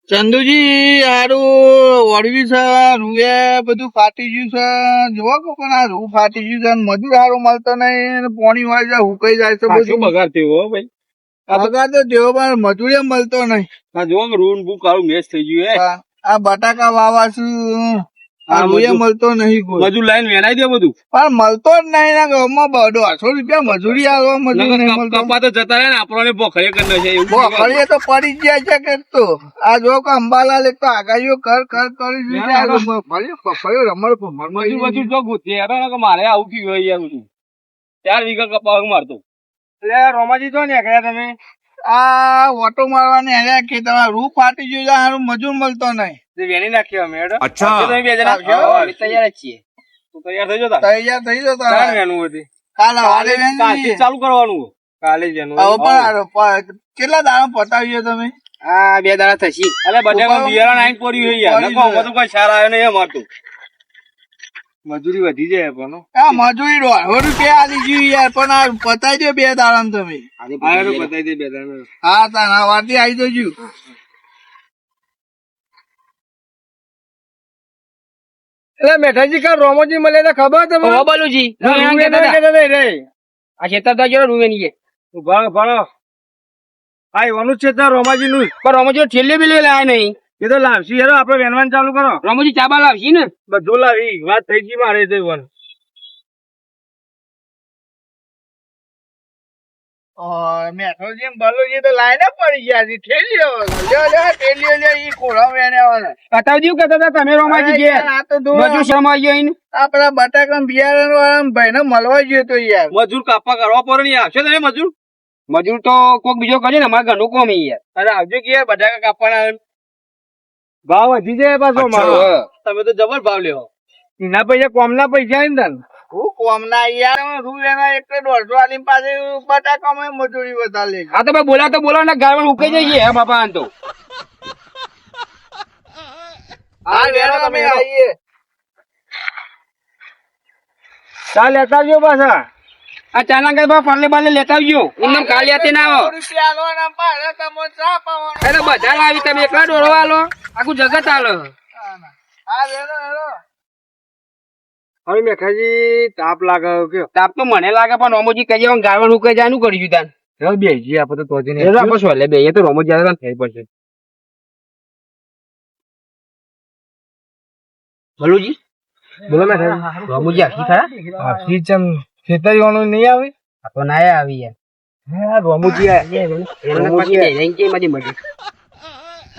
ચંદુજી હારું વળવી છે રૂએ બધું ફાટી ગયું છે જોવો કે પણ આ રૂ ફાટી ગયું છે મજૂર હારું મળતો નહીં પાણી વાળી જાય હુકાઈ જાય છે બધું બગાડ થયો હો ભાઈ પગાર તો દેવો પણ મજૂરી મળતો નહીં આ જો રૂન બુક કાળું મેચ થઈ ગયું હે આ બટાકા વાવા છું આ રૂએ મળતો નહીં કોઈ મજૂર લાઈન વેનાઈ દે બધું પણ મળતો જ નહીં ના ગામમાં 200 રૂપિયા મજૂરી આવવા મજૂર નહીં મળતો કપા તો જતા રહે ને આપણને બોખડે કરી છે એવું બોખડીએ તો પડી જ જાય છે કે તો આ જો કે અંબાલાલ એક તો આગાહીઓ કર કરી દીધી રમણ મજૂર તો ગોતી યાર મારે આવું કયું હોય યાર બધું 4 વીઘા કપા મારતો એટલે રોમાજી તો ને ગયા તમે આ ઓટો મારવાની હે કે તમારે રૂ ફાટી ગયું છે હારું મજૂર મળતો નહીં વેણી નાખ્યો અમે અચ્છા તમે બે જણા તૈયાર જ છીએ તું તૈયાર થઈ જતા તૈયાર થઈ જતો કાલ વેણું હતી કાલે વારે કાલથી ચાલુ કરવાનું કાલે જ વેણું પણ કેટલા દાડા પતાવ્યો તમે આ 2 દાડા થશી અલે બટાકા બિયારણ આઈ પડ્યું હે યાર નકો અમે તો કોઈ સારા આવ્યો નહીં મારતું મજૂરી વધી જાય પણ આ મજૂરી 100 રૂપિયા આલી ગયું યાર પણ આ પતાવી દો 2 દાડા તમે આ તો બતાવી દે 2 દાડા હા તારા વારથી આવી જજો એટલે મેઠાજી કા રોમોજી મળે તો ખબર તમને બોલુજી આ છેતરતા જો રૂવેની ભણો ભણો આ એવાનું છે ત્યાં રોમાજી નું પણ રમોજી ઠેલે બેલે લાય નહીં એ તો લાવશી યાર આપડે વેનવાન ચાલુ કરો રમોજી ચાબા લાવશી ને બધું લાવી વાત થઈ ગઈ મારે તો વન મેઠોજી બલોજી તો લાઈને પડી ગયા છે ઠેલીઓ લે ઈ કોળા વેણ્યા બતાવજો કે તમે રોમાજી જે આ તો મજૂર શરમાઈ ગયો એને આપડા બટાકા બિયારણ વાળા ભાઈ ને મળવા જોઈએ તો યાર મજૂર કાપા કરવા પડે ને આવશે તમે મજૂર મજૂર તો કોક બીજો કરે ને અમારે ઘરનું કોમ યાર અરે આવજો કે યાર બટાકા કાપવાના ભાવ વધી જાય પાછો મારો તમે તો જબર ભાવ લેવો એના પૈસા કોમના પૈસા ને તને હું કોમના યાર રૂ એના 150 આલી પાસે બટાકામાં મજૂરી વધારે લે હા તો ભાઈ બોલા ને ગાળમાં ઉકે જઈએ હે બાપા આન તો હા વેરા તમે આવીએ ચાલ લેતા આવજો પાછા આ ચાના ગરબા ફાલે બાલે લેતા આવજો એમ કાલે આતે ના આવો રૂપિયા આલવાના પાડે તમે ચા પાવાનો એટલે બધા લાવી તમે એકલા દોડવા આલો આખું જગત આલો હા વેરો હવે મેઠાજી તાપ લાગે કયો તાપ તો મને લાગે પણ રોમોજી કહી જવાનું ગાળમાં ઉકે જાનું કર્યું તાન ચાલ બેસી આપણે તો તોજી એ આપો સોલે બે એ તો રોમોજી આવે થઈ પડશે ભલુજી બોલો મેઠાજી રોમોજી આખી ખરા આખી ચમ ખેતરીવાનું નહીં આવે આ તો ના આવી યાર હા રોમુજી રોમોજી દે લઈને કે મારી મજી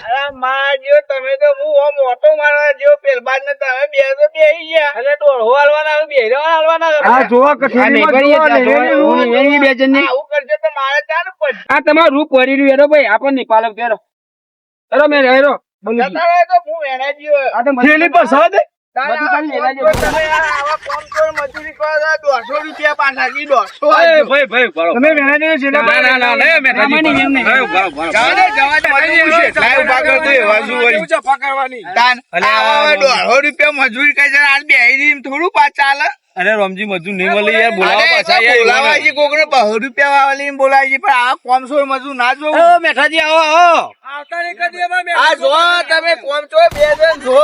અરે માં જો તમે તો હું ઓમ ઓટો મારવા જો પેલબાદ ને તમે બે તો બેહી ગયા અને ડોળો હાલવાના બેહરો હાલવાના આ જોવા કઠેરી બે જણ આવું કરજો તો મારે ચાલ પછી આ તમારું રૂપ પડી રહ્યું એરો ભાઈ આપણને પાલક તેરો એરો મેં રહેરો જતા રહે તો હું એના જીવ આ તો થેલી પર સાદે બધું કાઢી લેલા જેવું. તમે આવા કોમ કરો મજૂરી કરો 200 રૂપિયા પાછા કી 200 ભાઈ ભાઈ તમે વેનાજી છે ના મેઠાજી જવા દે લાઈવ ઉભા કરતો વાજુ વળી ચપા કરવાની તાન આવા 200 રૂપિયા મજૂરી કરી છે આજ બેહી થોડું પાછા ચાલે અરે રમજી મજૂર નહીં મળે યાર બોલાવા પાછા બોલાવા છે કોકને 200 રૂપિયા વાળી બોલાવી છે પણ આ કોમસો મજૂર ના જોવું મેઠાજી આવો આ જો તમે કોમસો બે જણ જો